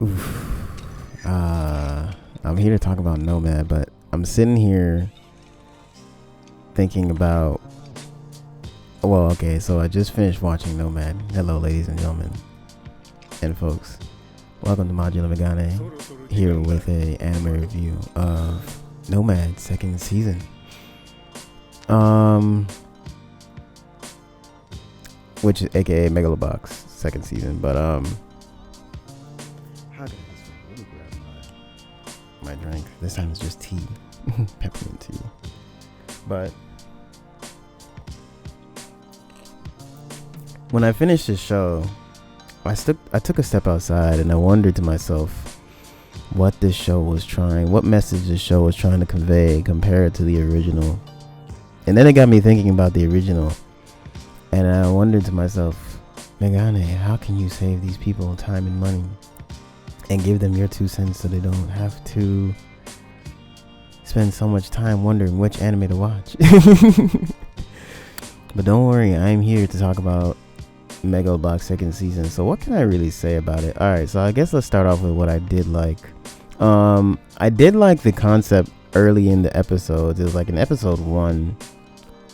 Oof. I'm here to talk about Nomad, but I'm sitting here thinking about. Well, okay, so I just finished watching Nomad. Hello, ladies and gentlemen, and folks. Welcome to Modular Megane, here with a anime review of Nomad second season. Which is aka Megalo second season, but how can I just really grab my drink? This time it's just tea, peppermint tea. But when I finished this show, I took a step outside and I wondered to myself what message this show was trying to convey compared to the original. And then it got me thinking about the original. And I wondered to myself, Megane, how can you save these people time and money and give them your 2 cents so they don't have to spend so much time wondering which anime to watch? But don't worry, I'm here to talk about Megalo second season. So what can I really say about it? Alright, so I guess let's start off with what I did like. I did like the concept early in the episodes. It was like in episode 1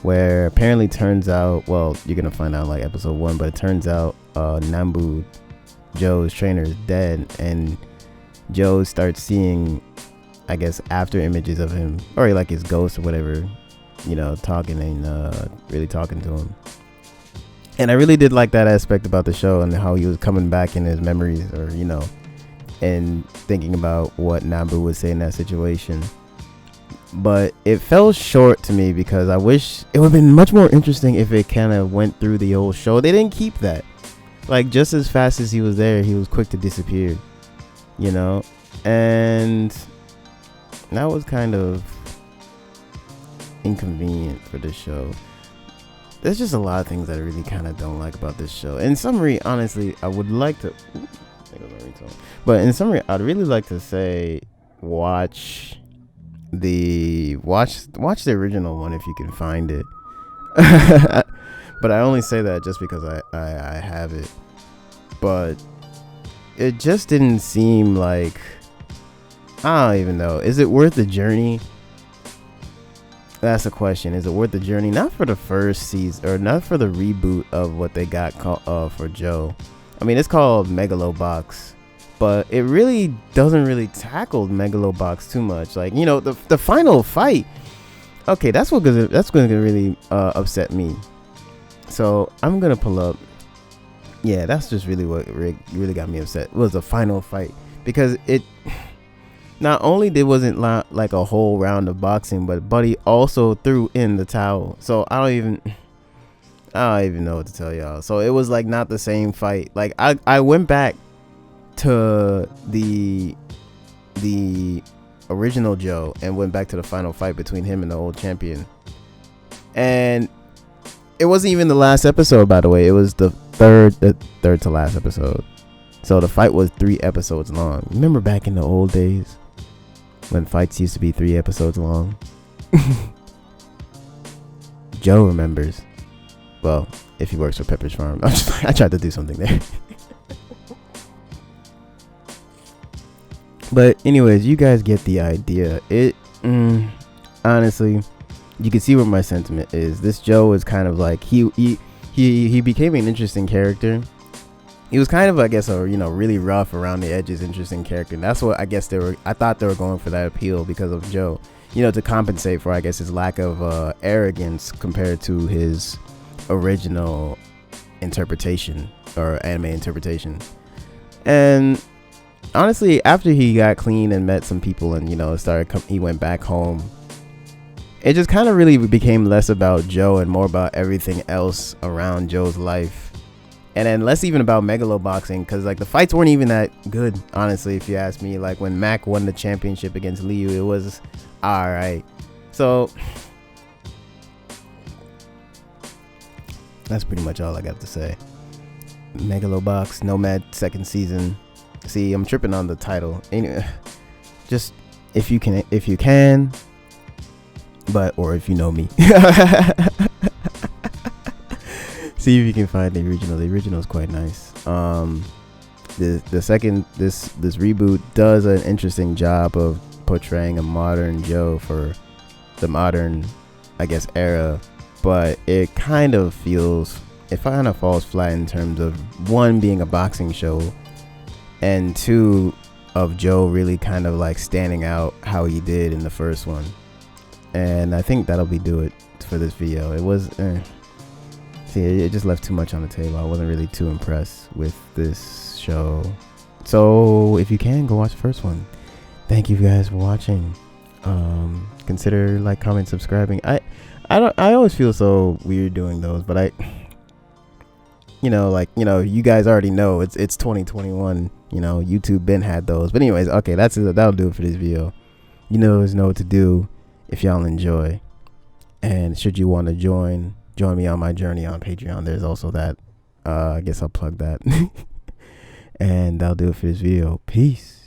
where apparently turns out, well, you're gonna find out like episode 1, but it turns out Nambu, Joe's trainer, is dead, and Joe starts seeing, I guess, after images of him, or like his ghost or whatever, talking and really talking to him. And I really did like that aspect about the show and how he was coming back in his memories, or and thinking about what Nambu would say in that situation. But it fell short to me because I wish it would have been much more interesting if it kind of went through the whole show. They didn't keep that. Like, just as fast as he was there, he was quick to disappear, and that was kind of inconvenient for this show. There's just a lot of things that I really kind of don't like about this show. In summary, honestly, I would like to, but in summary, I'd really like to say watch the original one if you can find it. But I only say that just because I have it. But it just didn't seem like, I don't even know. Is it worth the journey? That's the question. Is it worth the journey? Not for the first season, or not for the reboot of what they got called for Joe. I mean, it's called Megalobox, but it really doesn't really tackle Megalobox too much. Like, the final fight. Okay, that's going to really upset me. So I'm gonna pull up. Yeah, that's just really what really got me upset. Was the final fight, because it. Not only wasn't like a whole round of boxing, but Buddy also threw in the towel. So I don't even know what to tell y'all. So it was like not the same fight. Like I went back to the original Joe and went back to the final fight between him and the old champion. And it wasn't even the last episode, by the way. It was the third to last episode. So the fight was 3 episodes long. Remember back in the old days when fights used to be 3 episodes long? Joe remembers. Well, if he works for Pepper's Farm. I tried to do something there. But anyways, you guys get the idea. It honestly, you can see what my sentiment is. This Joe is kind of like he became an interesting character. He was kind of, I guess, a really rough around the edges, interesting character. And that's what I guess I thought they were going for, that appeal because of Joe, to compensate for, I guess, his lack of arrogance compared to his original interpretation or anime interpretation. And honestly, after he got clean and met some people and he went back home, it just kind of really became less about Joe and more about everything else around Joe's life. And then less even about Megalo boxing, because like the fights weren't even that good, honestly, if you ask me. Like when Mac won the championship against Liu, it was alright. So that's pretty much all I got to say. Megalobox Nomad second season. See, I'm tripping on the title. Anyway, just if you can, but or if you know me. See if you can find the original. The original is quite nice. the second this reboot does an interesting job of portraying a modern Joe for the modern, I guess, era, but it kind of falls flat in terms of one, being a boxing show, and two, of Joe really kind of like standing out how he did in the first one. And I think that'll do it for this video. It was see, it just left too much on the table. I wasn't really too impressed with this show. So if you can, go watch the first one. Thank you guys for watching. Consider like, comment, subscribing. I always feel so weird doing those, but you guys already know it's 2021. YouTube been had those. But anyways, okay, that'll do it for this video. You know what to do if y'all enjoy. And should you want to join me on my journey on Patreon, there's also that. I guess I'll plug that. And that'll do it for this video. Peace.